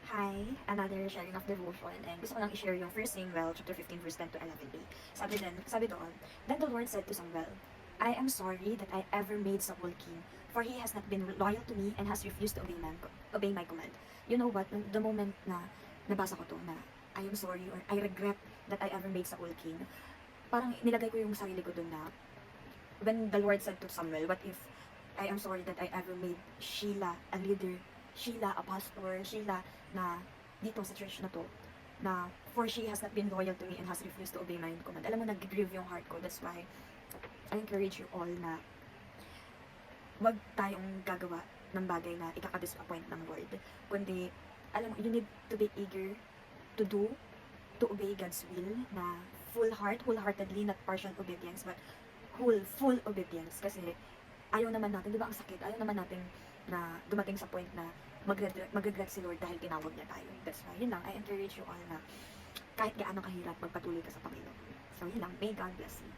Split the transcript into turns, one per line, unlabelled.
Hi, another sharing of devotion, and gusto ko lang i-share yung 1 Samuel chapter 15 verse 10 to 11a. Sabi doon, Then the Lord said to Samuel, I am sorry that I ever made Saul king, for he has not been loyal to me and has refused to obey my command. You know what, the moment na nabasa ko to na I am sorry or I regret that I ever made Saul king, parang nilagay ko yung sarili ko doon na when the Lord said to Samuel, what if I am sorry that I ever made Sheila a leader, Sheila a pastor, Sheila na dito sa church na to, na for she has not been loyal to me and has refused to obey my command. Alam mo, nag-grieve yung heart ko. That's why I encourage you all na wag tayong gagawa ng bagay na ikaka-disappoint ng Lord. Kundi, alam mo, you need to be eager to do, to obey God's will na wholeheartedly, not partial obedience, but full obedience. Kasi ayaw naman natin, di ba ang sakit, ayaw naman natin na dumating sa point na mag-regret si Lord dahil tinawag niya tayo. That's why, yun lang, I encourage you all na kahit gaano kahirap, magpatuloy ka sa Panginoon. So, yun lang, may God bless you.